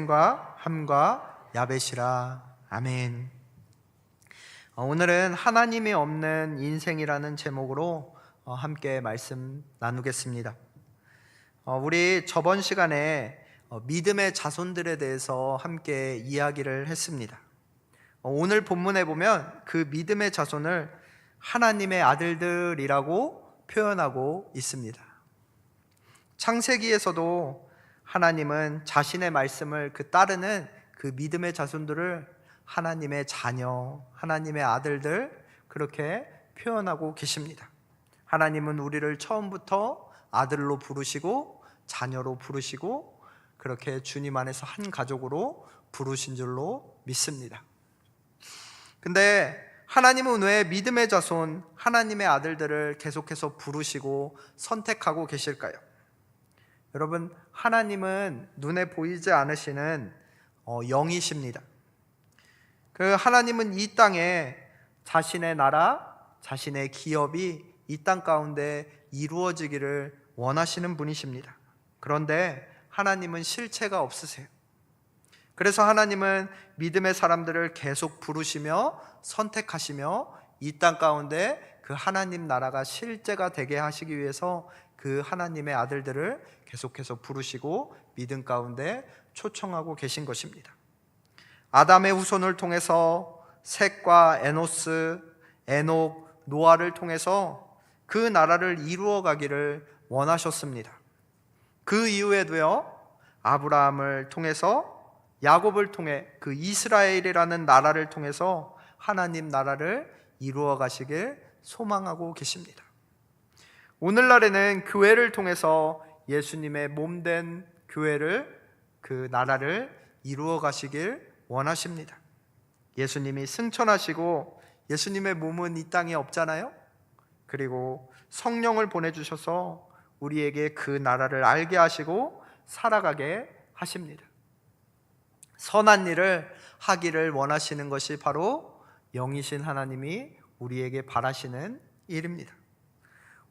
셈과 함과 야벳이라. 아멘. 오늘은 하나님이 없는 인생이라는 제목으로 함께 말씀 나누겠습니다. 우리 저번 시간에 믿음의 자손들에 대해서 함께 이야기를 했습니다. 오늘 본문에 보면 그 믿음의 자손을 하나님의 아들들이라고 표현하고 있습니다. 창세기에서도 하나님은 자신의 말씀을 따르는 그 믿음의 자손들을 하나님의 자녀, 하나님의 아들들 그렇게 표현하고 계십니다. 하나님은 우리를 처음부터 아들로 부르시고 자녀로 부르시고 그렇게 주님 안에서 한 가족으로 부르신 줄로 믿습니다. 근데 하나님은 왜 믿음의 자손, 하나님의 아들들을 계속해서 부르시고 선택하고 계실까요? 여러분, 하나님은 눈에 보이지 않으시는 영이십니다. 그 하나님은 이 땅에 자신의 나라, 자신의 기업이 이 땅 가운데 이루어지기를 원하시는 분이십니다. 그런데 하나님은 실체가 없으세요. 그래서 하나님은 믿음의 사람들을 계속 부르시며 선택하시며 이 땅 가운데 그 하나님 나라가 실제가 되게 하시기 위해서 그 하나님의 아들들을 계속해서 부르시고 믿음 가운데 초청하고 계신 것입니다. 아담의 후손을 통해서 셋과 에노스, 에녹, 노아를 통해서 그 나라를 이루어 가기를 원하셨습니다. 그 이후에도요, 아브라함을 통해서 야곱을 통해 그 이스라엘이라는 나라를 통해서 하나님 나라를 이루어 가시길 소망하고 계십니다. 오늘날에는 교회를 통해서 예수님의 몸된 교회를, 그 나라를 이루어 가시길 원하십니다. 예수님이 승천하시고 예수님의 몸은 이 땅에 없잖아요. 그리고 성령을 보내주셔서 우리에게 그 나라를 알게 하시고 살아가게 하십니다. 선한 일을 하기를 원하시는 것이 바로 영이신 하나님이 우리에게 바라시는 일입니다.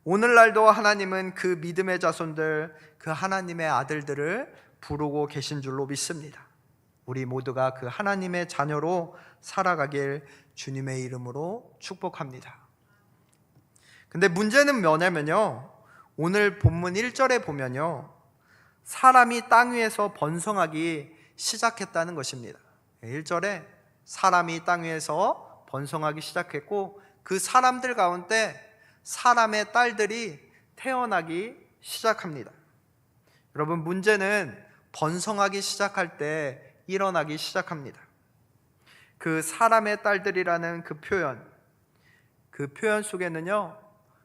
오늘날도 하나님은 그 믿음의 자손들, 그 하나님의 아들들을 부르고 계신 줄로 믿습니다. 우리 모두가 그 하나님의 자녀로 살아가길 주님의 이름으로 축복합니다. 근데 문제는 뭐냐면요, 오늘 본문 1절에 보면요, 사람이 땅 위에서 번성하기 시작했다는 것입니다. 1절에 사람이 땅 위에서 번성하기 시작했고 그 사람들 가운데 사람의 딸들이 태어나기 시작합니다. 여러분, 문제는 번성하기 시작할 때 일어나기 시작합니다. 그 사람의 딸들이라는 그 표현 속에는요,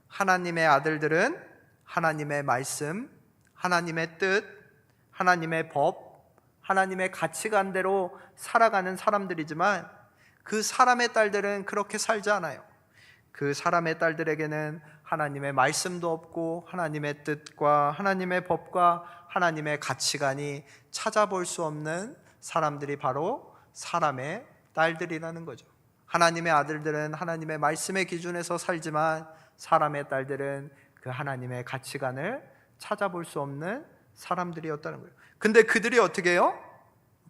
하나님의 아들들은 하나님의 말씀, 하나님의 뜻, 하나님의 법, 하나님의 가치관대로 살아가는 사람들이지만 그 사람의 딸들은 그렇게 살지 않아요. 그 사람의 딸들에게는 하나님의 말씀도 없고 하나님의 뜻과 하나님의 법과 하나님의 가치관이 찾아볼 수 없는 사람들이 바로 사람의 딸들이라는 거죠. 하나님의 아들들은 하나님의 말씀의 기준에서 살지만 사람의 딸들은 그 하나님의 가치관을 찾아볼 수 없는 사람들이었다는 거예요. 근데 그들이 어떻게 해요?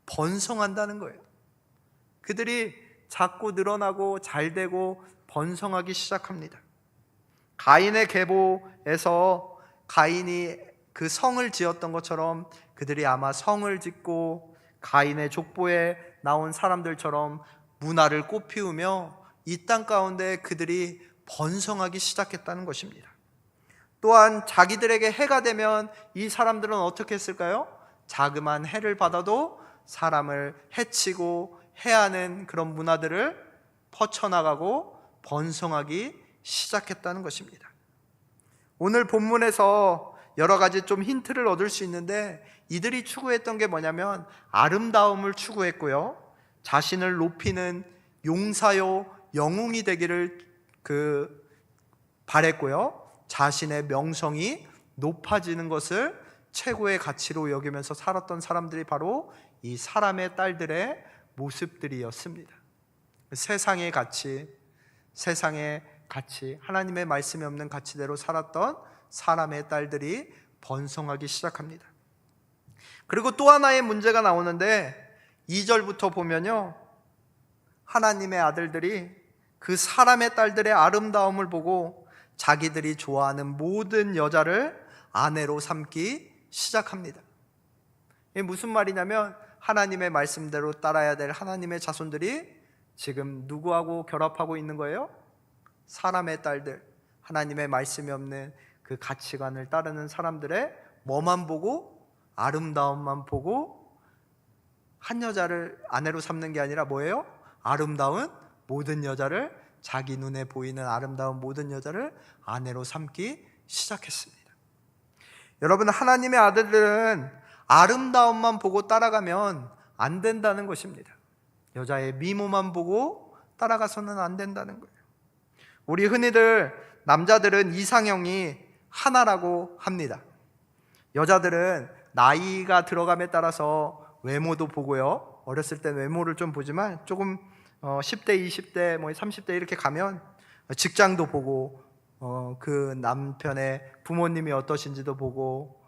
번성한다는 거예요. 그들이 자꾸 늘어나고 잘되고 번성하기 시작합니다. 가인의 계보에서 가인이 그 성을 지었던 것처럼 그들이 아마 성을 짓고 가인의 족보에 나온 사람들처럼 문화를 꽃피우며 이 땅 가운데 그들이 번성하기 시작했다는 것입니다. 또한 자기들에게 해가 되면 이 사람들은 어떻게 했을까요? 자그마한 해를 받아도 사람을 해치고 해하는 그런 문화들을 퍼쳐나가고 번성하기 시작했다는 것입니다. 오늘 본문에서 여러 가지 좀 힌트를 얻을 수 있는데 이들이 추구했던 게 뭐냐면 아름다움을 추구했고요, 자신을 높이는 용사요 영웅이 되기를 바랬고요, 자신의 명성이 높아지는 것을 최고의 가치로 여기면서 살았던 사람들이 바로 이 사람의 딸들의 모습들이었습니다. 세상의 가치, 하나님의 말씀이 없는 가치대로 살았던 사람의 딸들이 번성하기 시작합니다. 그리고 또 하나의 문제가 나오는데 2절부터 보면요, 하나님의 아들들이 그 사람의 딸들의 아름다움을 보고 자기들이 좋아하는 모든 여자를 아내로 삼기 시작합니다. 이게 무슨 말이냐면 하나님의 말씀대로 따라야 될 하나님의 자손들이 지금 누구하고 결합하고 있는 거예요? 사람의 딸들, 하나님의 말씀이 없는 그 가치관을 따르는 사람들의 뭐만 보고? 아름다움만 보고 한 여자를 아내로 삼는 게 아니라 뭐예요? 아름다운 모든 여자를, 자기 눈에 보이는 아름다운 모든 여자를 아내로 삼기 시작했습니다. 여러분, 하나님의 아들들은 아름다움만 보고 따라가면 안 된다는 것입니다. 여자의 미모만 보고 따라가서는 안 된다는 거예요. 우리 흔히들 남자들은 이상형이 하나라고 합니다. 여자들은 나이가 들어감에 따라서 외모도 보고요, 어렸을 때 외모를 좀 보지만 조금 10대, 20대, 30대 이렇게 가면 직장도 보고 그 남편의 부모님이 어떠신지도 보고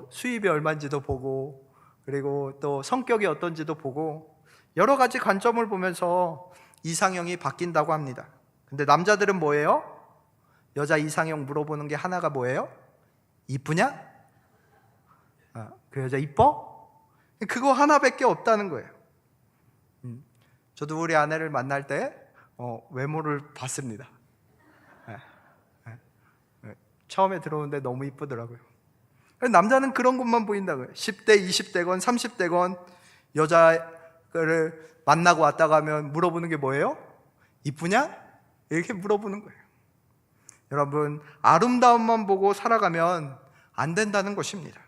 수입이 얼마인지도 보고 그리고 또 성격이 어떤지도 보고 여러 가지 관점을 보면서 이상형이 바뀐다고 합니다. 근데 남자들은 뭐예요? 여자 이상형 물어보는 게 하나가 뭐예요? 이쁘냐? 그 여자 이뻐? 그거 하나밖에 없다는 거예요. 저도 우리 아내를 만날 때 외모를 봤습니다. 처음에 들어오는데 너무 이쁘더라고요. 남자는 그런 것만 보인다고요. 10대, 20대건 30대건 여자를 만나고 왔다가 하면 물어보는 게 뭐예요? 이쁘냐? 이렇게 물어보는 거예요. 여러분, 아름다움만 보고 살아가면 안 된다는 것입니다.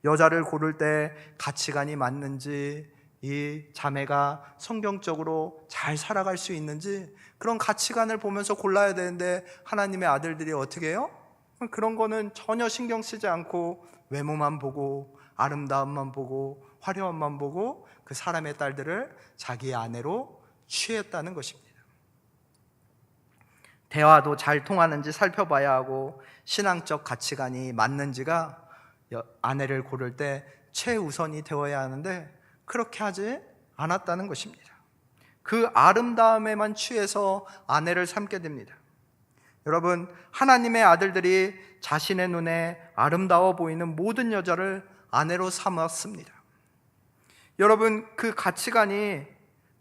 여자를 고를 때 가치관이 맞는지, 이 자매가 성경적으로 잘 살아갈 수 있는지 그런 가치관을 보면서 골라야 되는데 하나님의 아들들이 어떻게 해요? 그런 거는 전혀 신경 쓰지 않고 외모만 보고 아름다움만 보고 화려함만 보고 그 사람의 딸들을 자기의 아내로 취했다는 것입니다. 대화도 잘 통하는지 살펴봐야 하고 신앙적 가치관이 맞는지가 아내를 고를 때 최우선이 되어야 하는데 그렇게 하지 않았다는 것입니다. 그 아름다움에만 취해서 아내를 삼게 됩니다. 여러분, 하나님의 아들들이 자신의 눈에 아름다워 보이는 모든 여자를 아내로 삼았습니다. 여러분, 그 가치관이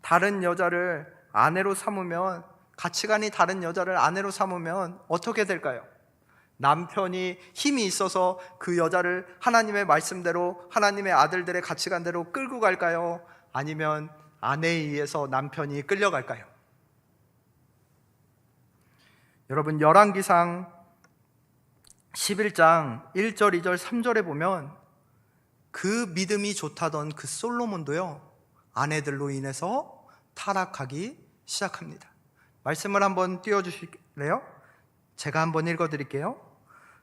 다른 여자를 아내로 삼으면, 가치관이 다른 여자를 아내로 삼으면 어떻게 될까요? 남편이 힘이 있어서 그 여자를 하나님의 말씀대로 하나님의 아들들의 가치관대로 끌고 갈까요? 아니면 아내에 의해서 남편이 끌려갈까요? 여러분, 열왕기상 11장 1절, 2절, 3절에 보면 그 믿음이 좋다던 그 솔로몬도요, 아내들로 인해서 타락하기 시작합니다. 말씀을 한번 띄워주실래요? 제가 한번 읽어드릴게요.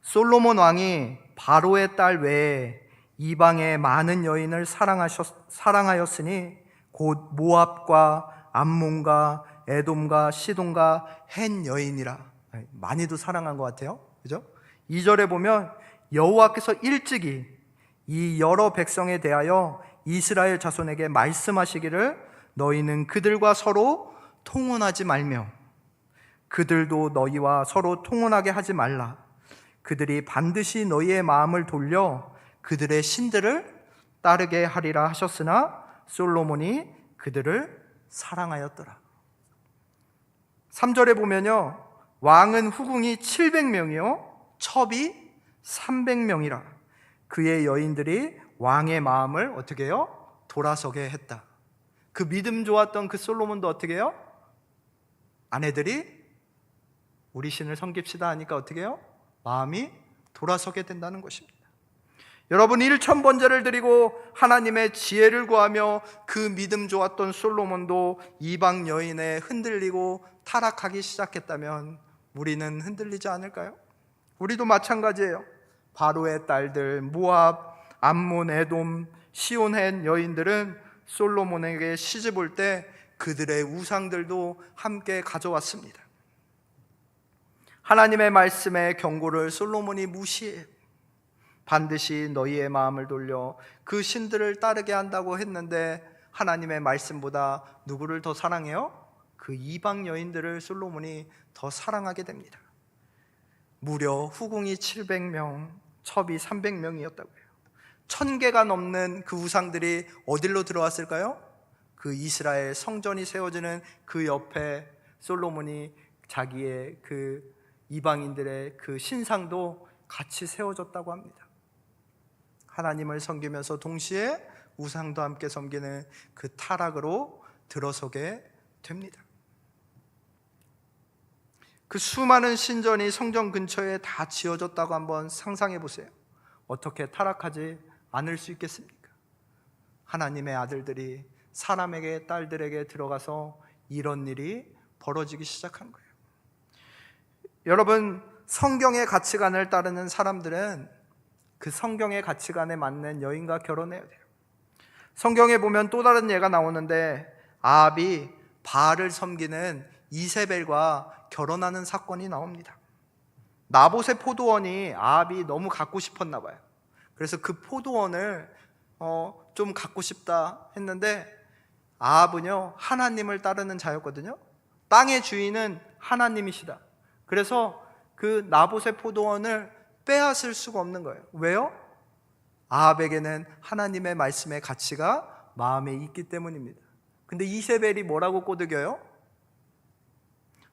솔로몬 왕이 바로의 딸 외에 이방의 많은 여인을 사랑하였으니 곧 모압과 암몬과 에돔과 시돈과 헨 여인이라. 많이도 사랑한 것 같아요, 그죠? 2절에 보면 여호와께서 일찍이 이 여러 백성에 대하여 이스라엘 자손에게 말씀하시기를 너희는 그들과 서로 통혼하지 말며 그들도 너희와 서로 통혼하게 하지 말라. 그들이 반드시 너희의 마음을 돌려 그들의 신들을 따르게 하리라 하셨으나 솔로몬이 그들을 사랑하였더라. 3절에 보면요, 왕은 후궁이 700명이요 첩이 300명이라. 그의 여인들이 왕의 마음을 어떻게 해요? 돌아서게 했다. 그 믿음 좋았던 그 솔로몬도 어떻게 해요? 아내들이 우리 신을 섬깁시다 하니까 어떻게 해요? 마음이 돌아서게 된다는 것입니다. 여러분, 1000번제를 드리고 하나님의 지혜를 구하며 그 믿음 좋았던 솔로몬도 이방 여인에 흔들리고 타락하기 시작했다면 우리는 흔들리지 않을까요? 우리도 마찬가지예요. 바로의 딸들 모압, 암몬, 에돔, 시온헨 여인들은 솔로몬에게 시집 올 때 그들의 우상들도 함께 가져왔습니다. 하나님의 말씀의 경고를 솔로몬이 무시해요. 반드시 너희의 마음을 돌려 그 신들을 따르게 한다고 했는데 하나님의 말씀보다 누구를 더 사랑해요? 그 이방 여인들을 솔로몬이 더 사랑하게 됩니다. 무려 후궁이 700명, 첩이 300명이었다고 해요. 1000개가 넘는 그 우상들이 어디로 들어왔을까요? 그 이스라엘 성전이 세워지는 그 옆에 솔로몬이 자기의 그 이방인들의 그 신상도 같이 세워졌다고 합니다. 하나님을 섬기면서 동시에 우상도 함께 섬기는 그 타락으로 들어서게 됩니다. 그 수많은 신전이 성전 근처에 다 지어졌다고 한번 상상해 보세요. 어떻게 타락하지 않을 수 있겠습니까? 하나님의 아들들이 사람에게 딸들에게 들어가서 이런 일이 벌어지기 시작한 거예요. 여러분, 성경의 가치관을 따르는 사람들은 그 성경의 가치관에 맞는 여인과 결혼해야 돼요. 성경에 보면 또 다른 예가 나오는데 아합이 바알을 섬기는 이세벨과 결혼하는 사건이 나옵니다. 나봇의 포도원이 아합이 너무 갖고 싶었나 봐요. 그래서 그 포도원을 좀 갖고 싶다 했는데 아합은요 하나님을 따르는 자였거든요. 땅의 주인은 하나님이시다. 그래서 그 나봇의 포도원을 빼앗을 수가 없는 거예요. 왜요? 아합에게는 하나님의 말씀의 가치가 마음에 있기 때문입니다. 근데 이세벨이 뭐라고 꼬드겨요?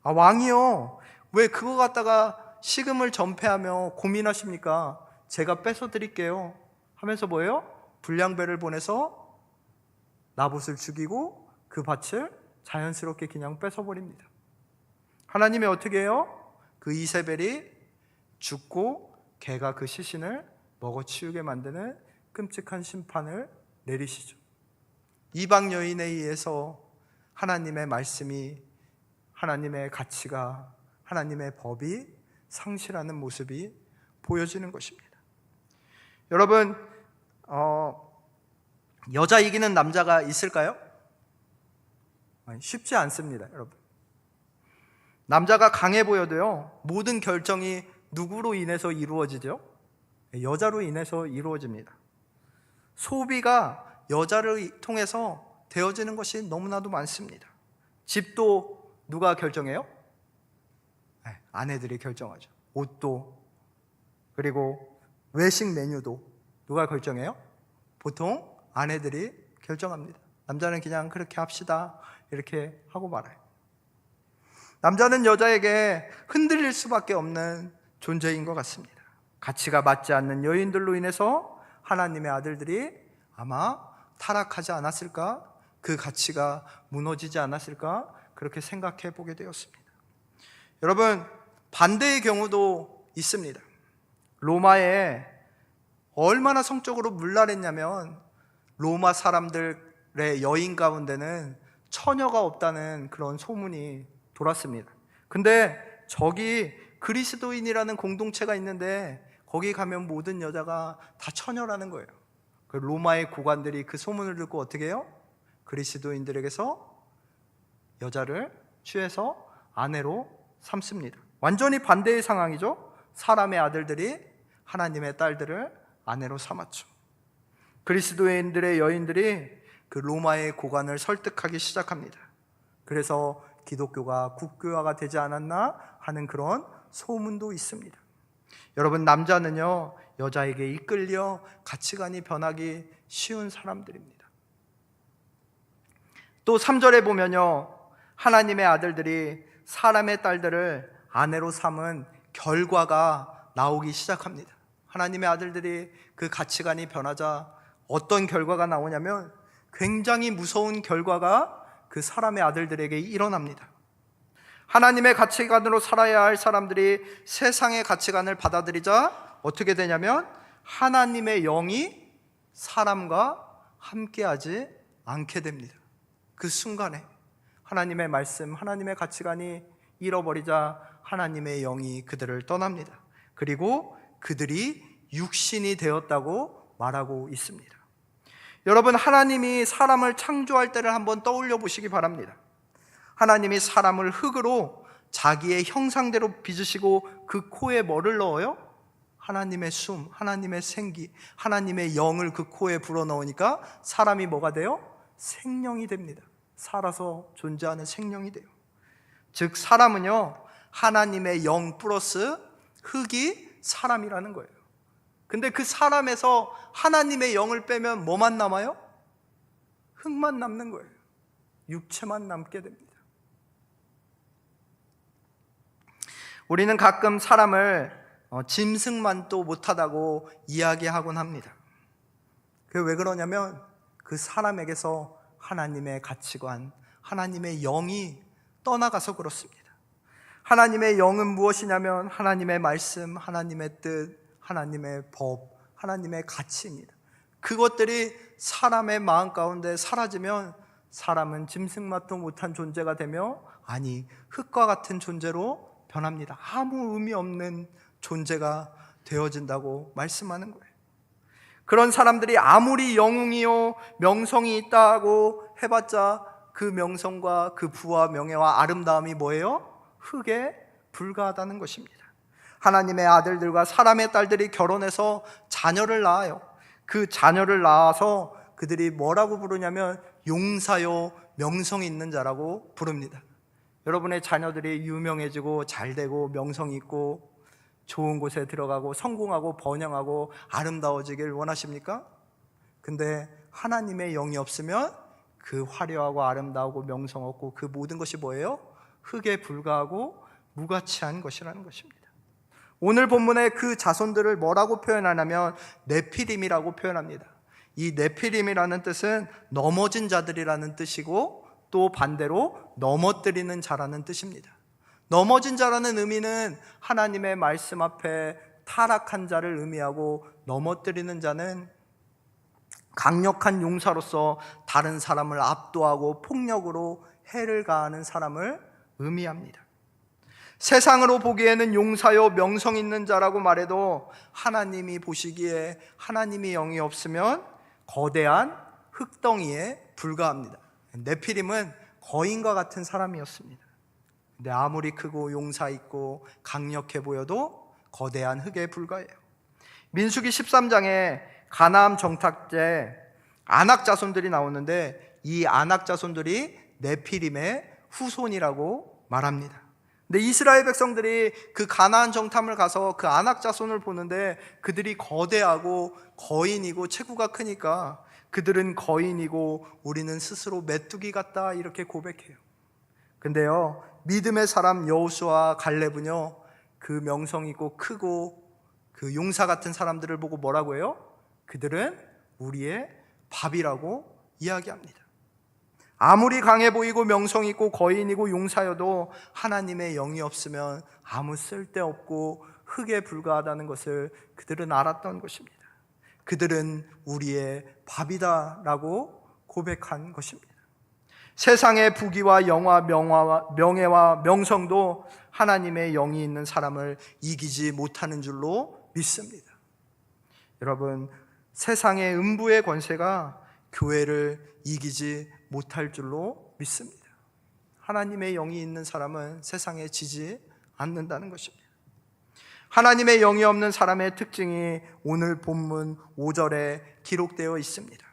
왕이요, 왜 그거 갖다가 식음을 전폐하며 고민하십니까? 제가 뺏어 드릴게요 하면서 뭐예요? 불량배를 보내서 나봇을 죽이고 그 밭을 자연스럽게 그냥 뺏어버립니다. 하나님이 어떻게 해요? 그 이세벨이 죽고 개가 그 시신을 먹어치우게 만드는 끔찍한 심판을 내리시죠. 이방 여인에 의해서 하나님의 말씀이, 하나님의 가치가, 하나님의 법이 상실하는 모습이 보여지는 것입니다. 여러분, 여자 이기는 남자가 있을까요? 쉽지 않습니다, 여러분. 남자가 강해 보여도요, 모든 결정이 누구로 인해서 이루어지죠? 여자로 인해서 이루어집니다. 소비가 여자를 통해서 되어지는 것이 너무나도 많습니다. 집도 누가 결정해요? 아내들이 결정하죠. 옷도, 그리고 외식 메뉴도 누가 결정해요? 보통 아내들이 결정합니다. 남자는 그냥 그렇게 합시다 이렇게 하고 말아요. 남자는 여자에게 흔들릴 수밖에 없는 존재인 것 같습니다. 가치가 맞지 않는 여인들로 인해서 하나님의 아들들이 아마 타락하지 않았을까? 그 가치가 무너지지 않았을까? 그렇게 생각해 보게 되었습니다. 여러분, 반대의 경우도 있습니다. 로마에 얼마나 성적으로 문란했냐면 로마 사람들의 여인 가운데는 처녀가 없다는 그런 소문이 돌았습니다. 근데 저기 그리스도인이라는 공동체가 있는데 거기 가면 모든 여자가 다 처녀라는 거예요. 그 로마의 고관들이 그 소문을 듣고 어떻게 해요? 그리스도인들에게서 여자를 취해서 아내로 삼습니다. 완전히 반대의 상황이죠. 사람의 아들들이 하나님의 딸들을 아내로 삼았죠. 그리스도인들의 여인들이 그 로마의 고관을 설득하기 시작합니다. 그래서 기독교가 국교화가 되지 않았나 하는 그런 소문도 있습니다. 여러분, 남자는요 여자에게 이끌려 가치관이 변하기 쉬운 사람들입니다. 또 3절에 보면요, 하나님의 아들들이 사람의 딸들을 아내로 삼은 결과가 나오기 시작합니다. 하나님의 아들들이 그 가치관이 변하자 어떤 결과가 나오냐면 굉장히 무서운 결과가 그 사람의 아들들에게 일어납니다. 하나님의 가치관으로 살아야 할 사람들이 세상의 가치관을 받아들이자 어떻게 되냐면 하나님의 영이 사람과 함께하지 않게 됩니다. 그 순간에 하나님의 말씀, 하나님의 가치관이 잃어버리자 하나님의 영이 그들을 떠납니다. 그리고 그들이 육신이 되었다고 말하고 있습니다. 여러분, 하나님이 사람을 창조할 때를 한번 떠올려 보시기 바랍니다. 하나님이 사람을 흙으로 자기의 형상대로 빚으시고 그 코에 뭐를 넣어요? 하나님의 숨, 하나님의 생기, 하나님의 영을 그 코에 불어넣으니까 사람이 뭐가 돼요? 생명이 됩니다. 살아서 존재하는 생명이 돼요. 즉 사람은요, 하나님의 영 플러스 흙이 사람이라는 거예요. 근데 그 사람에서 하나님의 영을 빼면 뭐만 남아요? 흙만 남는 거예요. 육체만 남게 됩니다. 우리는 가끔 사람을 짐승만도 못하다고 이야기하곤 합니다. 그게 왜 그러냐면 그 사람에게서 하나님의 가치관, 하나님의 영이 떠나가서 그렇습니다. 하나님의 영은 무엇이냐면 하나님의 말씀, 하나님의 뜻, 하나님의 법, 하나님의 가치입니다. 그것들이 사람의 마음 가운데 사라지면 사람은 짐승만도 못한 존재가 되며, 아니 흙과 같은 존재로 변합니다. 아무 의미 없는 존재가 되어진다고 말씀하는 거예요. 그런 사람들이 아무리 영웅이요 명성이 있다고 해봤자 그 명성과 그 부와 명예와 아름다움이 뭐예요? 흙에 불과하다는 것입니다. 하나님의 아들들과 사람의 딸들이 결혼해서 자녀를 낳아요. 그 자녀를 낳아서 그들이 뭐라고 부르냐면 용사요 명성이 있는 자라고 부릅니다. 여러분의 자녀들이 유명해지고 잘되고 명성이 있고 좋은 곳에 들어가고 성공하고 번영하고 아름다워지길 원하십니까? 근데 하나님의 영이 없으면 그 화려하고 아름다우고 명성 없고 그 모든 것이 뭐예요? 흙에 불과하고 무가치한 것이라는 것입니다. 오늘 본문의 그 자손들을 뭐라고 표현하냐면 네피림이라고 표현합니다. 이 네피림이라는 뜻은 넘어진 자들이라는 뜻이고 또 반대로 넘어뜨리는 자라는 뜻입니다. 넘어진 자라는 의미는 하나님의 말씀 앞에 타락한 자를 의미하고, 넘어뜨리는 자는 강력한 용사로서 다른 사람을 압도하고 폭력으로 해를 가하는 사람을 의미합니다. 세상으로 보기에는 용사요 명성 있는 자라고 말해도 하나님이 보시기에 하나님의 영이 없으면 거대한 흙덩이에 불과합니다. 네피림은 거인과 같은 사람이었습니다. 근데 아무리 크고 용사 있고 강력해 보여도 거대한 흙에 불과해요. 민수기 13장에 가나안 정탐 때 아낙 자손들이 나오는데 이 아낙 자손들이 네피림의 후손이라고 말합니다. 근데 이스라엘 백성들이 그 가나안 정탐을 가서 그 아낙 자손을 보는데 그들이 거대하고 거인이고 체구가 크니까 그들은 거인이고 우리는 스스로 메뚜기 같다 이렇게 고백해요. 근데요, 믿음의 사람 여호수아와 갈렙은요, 그 명성 있고 크고 그 용사 같은 사람들을 보고 뭐라고 해요? 그들은 우리의 밥이라고 이야기합니다. 아무리 강해 보이고 명성 있고 거인이고 용사여도 하나님의 영이 없으면 아무 쓸데없고 흙에 불과하다는 것을 그들은 알았던 것입니다. 그들은 우리의 밥이다라고 고백한 것입니다. 세상의 부귀와 영화, 명예와 명성도 하나님의 영이 있는 사람을 이기지 못하는 줄로 믿습니다. 여러분, 세상의 음부의 권세가 교회를 이기지 못할 줄로 믿습니다. 하나님의 영이 있는 사람은 세상에 지지 않는다는 것입니다. 하나님의 영이 없는 사람의 특징이 오늘 본문 5절에 기록되어 있습니다.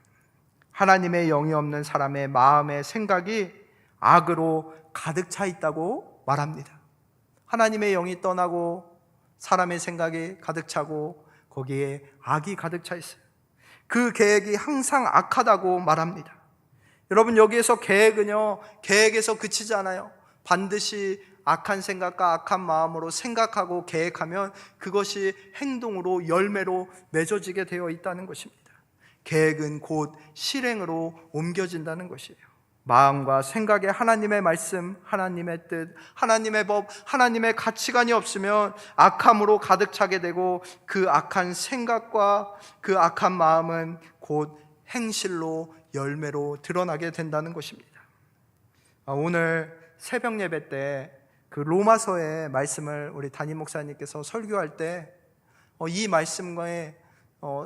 하나님의 영이 없는 사람의 마음의 생각이 악으로 가득 차 있다고 말합니다. 하나님의 영이 떠나고 사람의 생각이 가득 차고 거기에 악이 가득 차 있어요. 그 계획이 항상 악하다고 말합니다. 여러분, 여기에서 계획은요, 계획에서 그치지 않아요. 반드시 악한 생각과 악한 마음으로 생각하고 계획하면 그것이 행동으로 열매로 맺어지게 되어 있다는 것입니다. 계획은 곧 실행으로 옮겨진다는 것이에요. 마음과 생각에 하나님의 말씀, 하나님의 뜻, 하나님의 법, 하나님의 가치관이 없으면 악함으로 가득 차게 되고 그 악한 생각과 그 악한 마음은 곧 행실로 열매로 드러나게 된다는 것입니다. 오늘 새벽 예배 때 그 로마서의 말씀을 우리 담임 목사님께서 설교할 때 이 말씀과의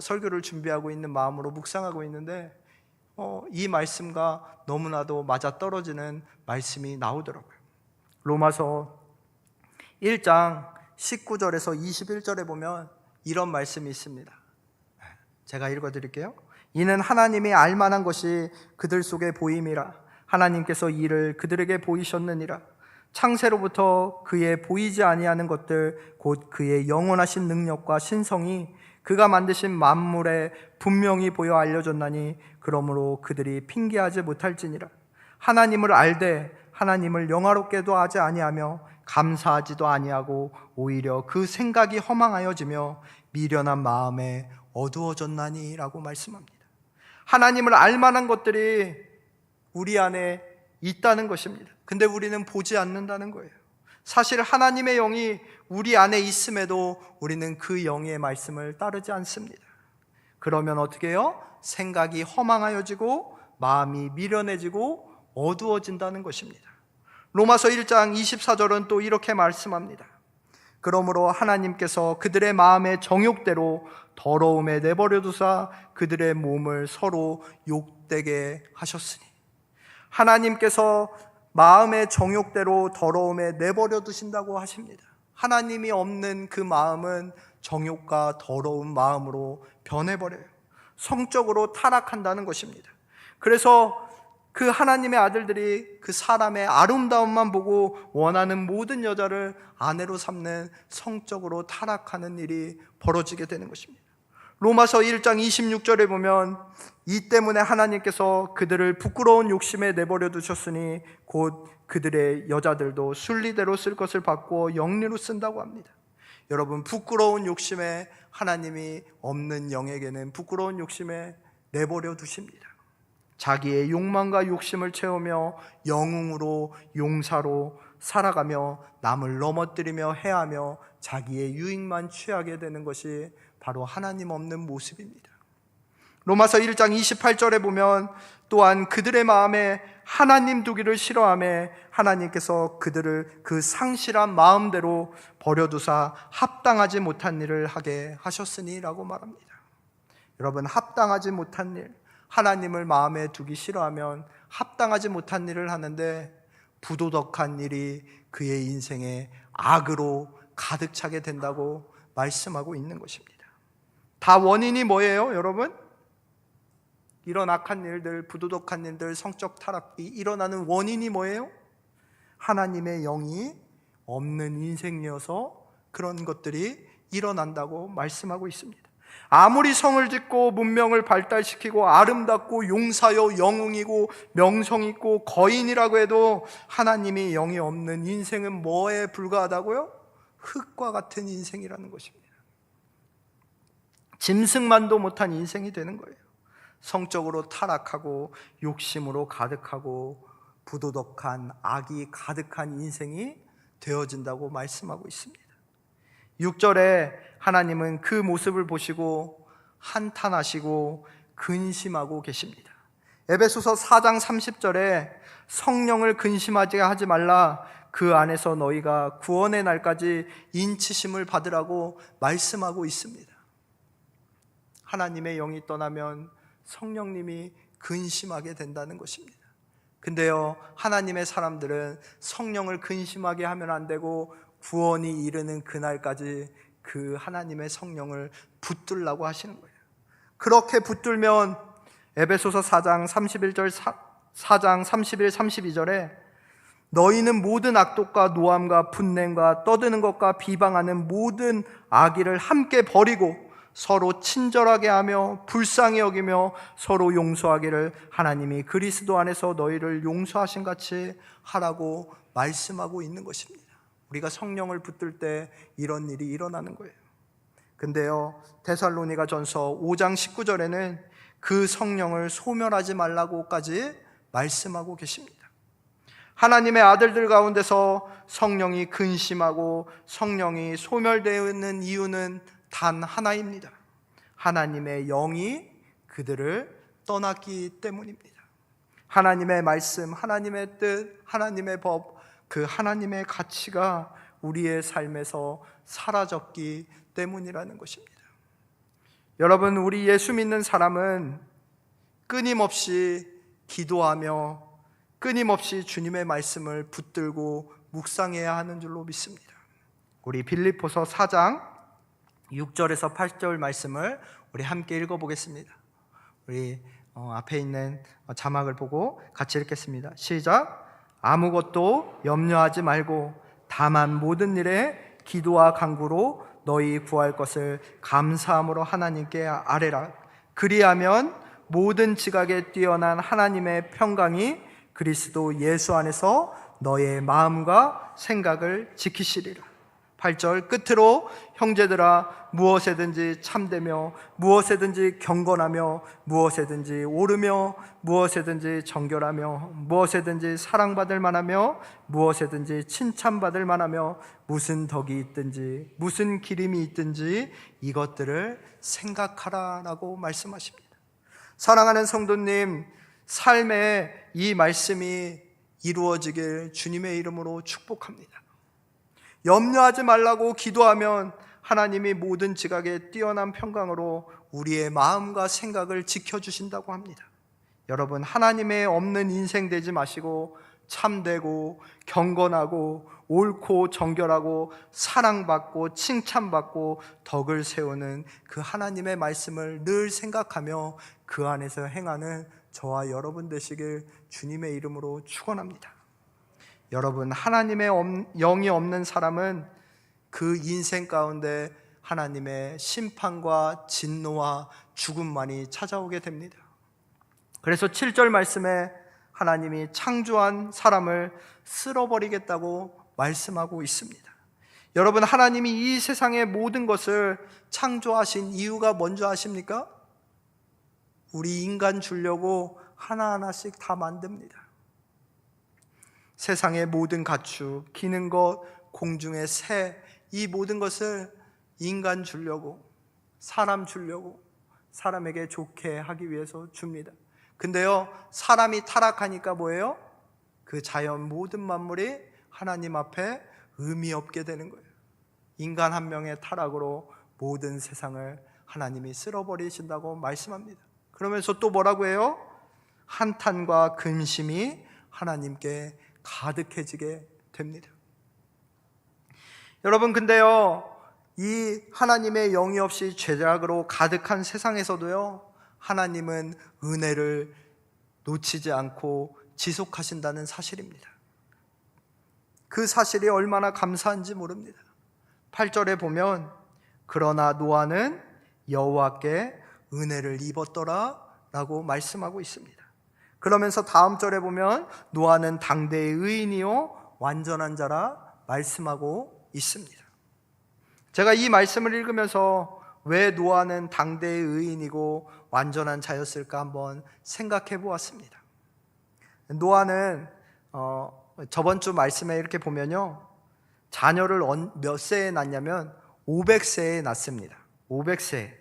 설교를 준비하고 있는 마음으로 묵상하고 있는데 이 말씀과 너무나도 맞아떨어지는 말씀이 나오더라고요. 로마서 1장 19절에서 21절에 보면 이런 말씀이 있습니다. 제가 읽어드릴게요. 이는 하나님이 알만한 것이 그들 속에 보임이라. 하나님께서 이를 그들에게 보이셨느니라. 창세로부터 그의 보이지 아니하는 것들 곧 그의 영원하신 능력과 신성이 그가 만드신 만물에 분명히 보여 알려졌나니 그러므로 그들이 핑계하지 못할지니라. 하나님을 알되 하나님을 영화롭게도 하지 아니하며 감사하지도 아니하고 오히려 그 생각이 허망하여지며 미련한 마음에 어두워졌나니 라고 말씀합니다. 하나님을 알만한 것들이 우리 안에 있다는 것입니다. 근데 우리는 보지 않는다는 거예요. 사실 하나님의 영이 우리 안에 있음에도 우리는 그 영의 말씀을 따르지 않습니다. 그러면 어떻게 해요? 생각이 허망하여지고 마음이 미련해지고 어두워진다는 것입니다. 로마서 1장 24절은 또 이렇게 말씀합니다. 그러므로 하나님께서 그들의 마음의 정욕대로 더러움에 내버려 두사 그들의 몸을 서로 욕되게 하셨으니, 하나님께서 마음의 정욕대로 더러움에 내버려 두신다고 하십니다. 하나님이 없는 그 마음은 정욕과 더러운 마음으로 변해버려요. 성적으로 타락한다는 것입니다. 그래서 그 하나님의 아들들이 그 사람의 아름다움만 보고 원하는 모든 여자를 아내로 삼는 성적으로 타락하는 일이 벌어지게 되는 것입니다. 로마서 1장 26절에 보면 이 때문에 하나님께서 그들을 부끄러운 욕심에 내버려 두셨으니 곧 그들의 여자들도 순리대로 쓸 것을 받고 영리로 쓴다고 합니다. 여러분, 부끄러운 욕심에 하나님이 없는 영에게는 부끄러운 욕심에 내버려 두십니다. 자기의 욕망과 욕심을 채우며 영웅으로 용사로 살아가며 남을 넘어뜨리며 해하며 자기의 유익만 취하게 되는 것이 바로 하나님 없는 모습입니다. 로마서 1장 28절에 보면 또한 그들의 마음에 하나님 두기를 싫어하며 하나님께서 그들을 그 상실한 마음대로 버려두사 합당하지 못한 일을 하게 하셨으니 라고 말합니다. 여러분, 합당하지 못한 일, 하나님을 마음에 두기 싫어하면 합당하지 못한 일을 하는데 부도덕한 일이 그의 인생에 악으로 가득 차게 된다고 말씀하고 있는 것입니다. 다 원인이 뭐예요, 여러분? 이런 악한 일들, 부도덕한 일들, 성적 타락이 일어나는 원인이 뭐예요? 하나님의 영이 없는 인생이어서 그런 것들이 일어난다고 말씀하고 있습니다. 아무리 성을 짓고 문명을 발달시키고 아름답고 용사요 영웅이고 명성 있고 거인이라고 해도 하나님이 영이 없는 인생은 뭐에 불과하다고요? 흙과 같은 인생이라는 것입니다. 짐승만도 못한 인생이 되는 거예요. 성적으로 타락하고 욕심으로 가득하고 부도덕한 악이 가득한 인생이 되어진다고 말씀하고 있습니다. 6절에 하나님은 그 모습을 보시고 한탄하시고 근심하고 계십니다. 에베소서 4장 30절에 성령을 근심하지 하지 말라, 그 안에서 너희가 구원의 날까지 인치심을 받으라고 말씀하고 있습니다. 하나님의 영이 떠나면 성령님이 근심하게 된다는 것입니다. 근데요, 하나님의 사람들은 성령을 근심하게 하면 안 되고 구원이 이르는 그날까지 그 하나님의 성령을 붙들라고 하시는 거예요. 그렇게 붙들면 에베소서 4장 31절 4장 31, 32절에 너희는 모든 악독과 노함과 분냄과 떠드는 것과 비방하는 모든 악의를 함께 버리고 서로 친절하게 하며 불쌍히 여기며 서로 용서하기를 하나님이 그리스도 안에서 너희를 용서하신 같이 하라고 말씀하고 있는 것입니다. 우리가 성령을 붙들 때 이런 일이 일어나는 거예요. 근데요, 데살로니가 전서 5장 19절에는 그 성령을 소멸하지 말라고까지 말씀하고 계십니다. 하나님의 아들들 가운데서 성령이 근심하고 성령이 소멸되는 이유는 단 하나입니다. 하나님의 영이 그들을 떠났기 때문입니다. 하나님의 말씀, 하나님의 뜻, 하나님의 법, 그 하나님의 가치가 우리의 삶에서 사라졌기 때문이라는 것입니다. 여러분, 우리 예수 믿는 사람은 끊임없이 기도하며 끊임없이 주님의 말씀을 붙들고 묵상해야 하는 줄로 믿습니다. 우리 빌립보서 4장 6절에서 8절 말씀을 우리 함께 읽어보겠습니다. 우리 앞에 있는 자막을 보고 같이 읽겠습니다. 시작. 아무것도 염려하지 말고 다만 모든 일에 기도와 간구로 너희 구할 것을 감사함으로 하나님께 아뢰라. 그리하면 모든 지각에 뛰어난 하나님의 평강이 그리스도 예수 안에서 너의 마음과 생각을 지키시리라. 8절 끝으로 형제들아 무엇에든지 참되며 무엇에든지 경건하며 무엇에든지 옳으며 무엇에든지 정결하며 무엇에든지 사랑받을 만하며 무엇에든지 칭찬받을 만하며 무슨 덕이 있든지 무슨 기림이 있든지 이것들을 생각하라라고 말씀하십니다. 사랑하는 성도님, 삶에 이 말씀이 이루어지길 주님의 이름으로 축복합니다. 염려하지 말라고 기도하면 하나님이 모든 지각에 뛰어난 평강으로 우리의 마음과 생각을 지켜주신다고 합니다. 여러분, 하나님의 없는 인생 되지 마시고 참되고 경건하고 옳고 정결하고 사랑받고 칭찬받고 덕을 세우는 그 하나님의 말씀을 늘 생각하며 그 안에서 행하는 저와 여러분 되시길 주님의 이름으로 축원합니다. 여러분, 하나님의 영이 없는 사람은 그 인생 가운데 하나님의 심판과 진노와 죽음만이 찾아오게 됩니다. 그래서 7절 말씀에 하나님이 창조한 사람을 쓸어버리겠다고 말씀하고 있습니다. 여러분, 하나님이 이 세상의 모든 것을 창조하신 이유가 뭔지 아십니까? 우리 인간 주려고 하나하나씩 다 만듭니다. 세상의 모든 가축, 기는 것, 공중의 새, 이 모든 것을 인간 주려고, 사람 주려고, 사람에게 좋게 하기 위해서 줍니다. 근데요, 사람이 타락하니까 뭐예요? 그 자연 모든 만물이 하나님 앞에 의미 없게 되는 거예요. 인간 한 명의 타락으로 모든 세상을 하나님이 쓸어버리신다고 말씀합니다. 그러면서 또 뭐라고 해요? 한탄과 근심이 하나님께 가득해지게 됩니다. 여러분, 근데요, 이 하나님의 영이 없이 죄악으로 가득한 세상에서도요, 하나님은 은혜를 놓치지 않고 지속하신다는 사실입니다. 그 사실이 얼마나 감사한지 모릅니다. 8절에 보면 그러나 노아는 여호와께 은혜를 입었더라 라고 말씀하고 있습니다. 그러면서 다음 절에 보면 노아는 당대의 의인이요 완전한 자라 말씀하고 있습니다. 제가 이 말씀을 읽으면서 왜 노아는 당대의 의인이고 완전한 자였을까 한번 생각해 보았습니다. 노아는 저번 주 말씀에 이렇게 보면요, 자녀를 몇 세에 낳냐면 500세에 낳습니다. 500세.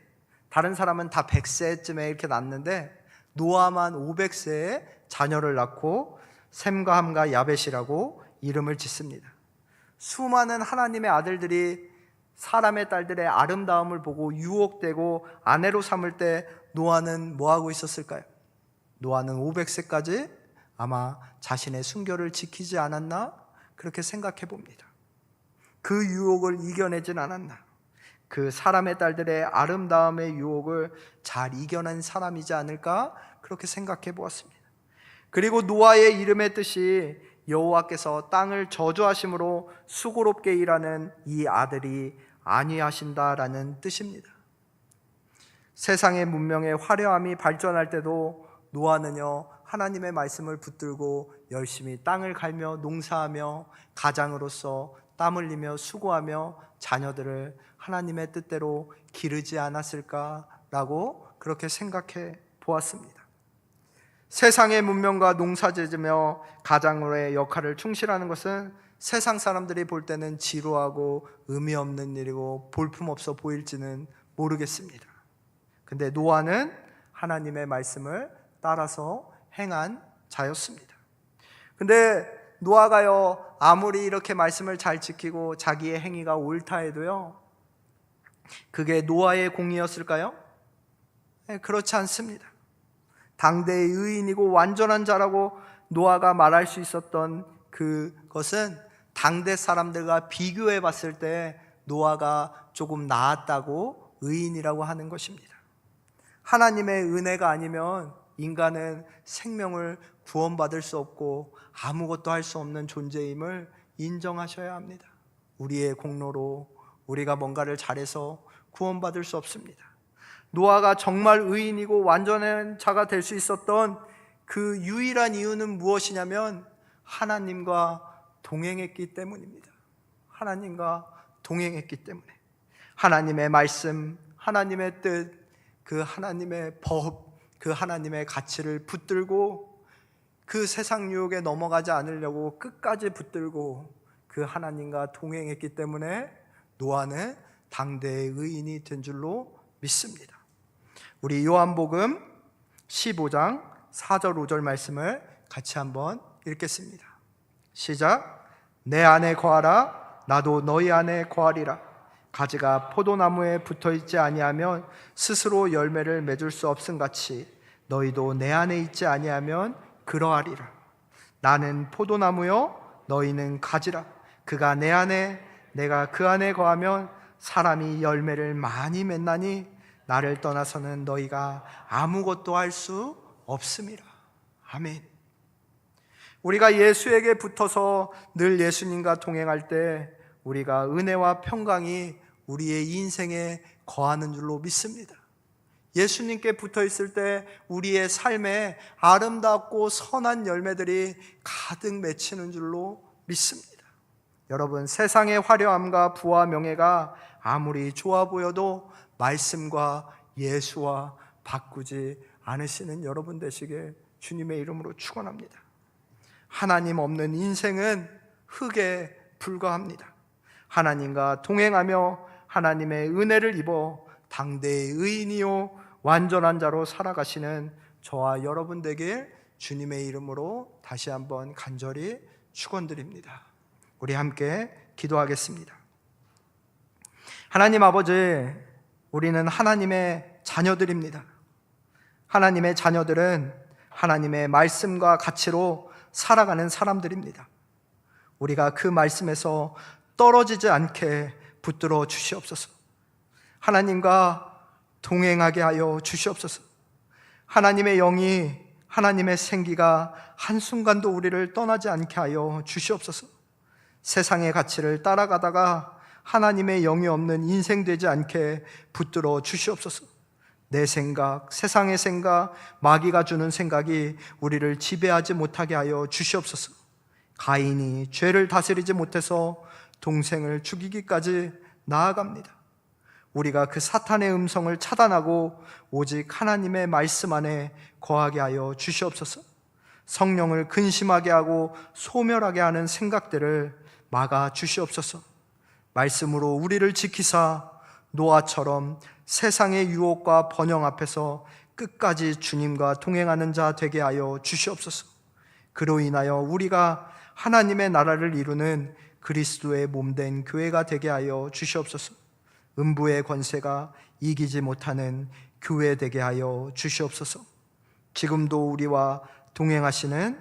다른 사람은 다 100세쯤에 이렇게 낳는데 노아만 500세에 자녀를 낳고 셈과 함과 야벳이라고 이름을 짓습니다. 수많은 하나님의 아들들이 사람의 딸들의 아름다움을 보고 유혹되고 아내로 삼을 때 노아는 뭐하고 있었을까요? 노아는 500세까지 아마 자신의 순결을 지키지 않았나? 그렇게 생각해 봅니다. 그 유혹을 이겨내진 않았나? 그 사람의 딸들의 아름다움의 유혹을 잘 이겨낸 사람이지 않을까? 그렇게 생각해 보았습니다. 그리고 노아의 이름의 뜻이 여호와께서 땅을 저주하심으로 수고롭게 일하는 이 아들이 안위하신다라는 뜻입니다. 세상의 문명의 화려함이 발전할 때도 노아는요, 하나님의 말씀을 붙들고 열심히 땅을 갈며 농사하며 가장으로서 땀 흘리며 수고하며 자녀들을 하나님의 뜻대로 기르지 않았을까라고 그렇게 생각해 보았습니다. 세상의 문명과 농사짓으며 가장으로의 역할을 충실하는 것은 세상 사람들이 볼 때는 지루하고 의미 없는 일이고 볼품없어 보일지는 모르겠습니다. 근데 노아는 하나님의 말씀을 따라서 행한 자였습니다. 근데 노아가요, 아무리 이렇게 말씀을 잘 지키고 자기의 행위가 옳다 해도요, 그게 노아의 공이었을까요? 네, 그렇지 않습니다. 당대의 의인이고 완전한 자라고 노아가 말할 수 있었던 그것은 당대 사람들과 비교해 봤을 때 노아가 조금 나았다고 의인이라고 하는 것입니다. 하나님의 은혜가 아니면 인간은 생명을 구원받을 수 없고 아무것도 할 수 없는 존재임을 인정하셔야 합니다. 우리의 공로로 우리가 뭔가를 잘해서 구원받을 수 없습니다. 노아가 정말 의인이고 완전한 자가 될 수 있었던 그 유일한 이유는 무엇이냐면 하나님과 동행했기 때문입니다. 하나님과 동행했기 때문에 하나님의 말씀, 하나님의 뜻, 그 하나님의 법, 그 하나님의 가치를 붙들고 그 세상 유혹에 넘어가지 않으려고 끝까지 붙들고 그 하나님과 동행했기 때문에 노아는 당대의 의인이 된 줄로 믿습니다. 우리 요한복음 15장 4절 5절 말씀을 같이 한번 읽겠습니다. 시작. 내 안에 거하라 나도 너희 안에 거하리라. 가지가 포도나무에 붙어있지 아니하면 스스로 열매를 맺을 수 없음같이 너희도 내 안에 있지 아니하면 그러하리라. 나는 포도나무요 너희는 가지라. 그가 내 안에 내가 그 안에 거하면 사람이 열매를 많이 맺나니 나를 떠나서는 너희가 아무것도 할 수 없음이라. 아멘. 우리가 예수에게 붙어서 늘 예수님과 동행할 때 우리가 은혜와 평강이 우리의 인생에 거하는 줄로 믿습니다. 예수님께 붙어 있을 때 우리의 삶에 아름답고 선한 열매들이 가득 맺히는 줄로 믿습니다. 여러분, 세상의 화려함과 부와 명예가 아무리 좋아 보여도 말씀과 예수와 바꾸지 않으시는 여러분 되시길 주님의 이름으로 축원합니다. 하나님 없는 인생은 흙에 불과합니다. 하나님과 동행하며 하나님의 은혜를 입어 당대의 의인이요 완전한 자로 살아가시는 저와 여러분 되길 주님의 이름으로 다시 한번 간절히 축원드립니다. 우리 함께 기도하겠습니다. 하나님 아버지, 우리는 하나님의 자녀들입니다. 하나님의 자녀들은 하나님의 말씀과 가치로 살아가는 사람들입니다. 우리가 그 말씀에서 떨어지지 않게 붙들어 주시옵소서. 하나님과 동행하게 하여 주시옵소서. 하나님의 영이, 하나님의 생기가 한순간도 우리를 떠나지 않게 하여 주시옵소서. 세상의 가치를 따라가다가 하나님의 영이 없는 인생 되지 않게 붙들어 주시옵소서. 내 생각, 세상의 생각, 마귀가 주는 생각이 우리를 지배하지 못하게 하여 주시옵소서. 가인이 죄를 다스리지 못해서 동생을 죽이기까지 나아갑니다. 우리가 그 사탄의 음성을 차단하고 오직 하나님의 말씀 안에 거하게 하여 주시옵소서. 성령을 근심하게 하고 소멸하게 하는 생각들을 막아 주시옵소서. 말씀으로 우리를 지키사 노아처럼 세상의 유혹과 번영 앞에서 끝까지 주님과 동행하는 자 되게 하여 주시옵소서. 그로 인하여 우리가 하나님의 나라를 이루는 그리스도의 몸된 교회가 되게 하여 주시옵소서. 음부의 권세가 이기지 못하는 교회 되게 하여 주시옵소서. 지금도 우리와 동행하시는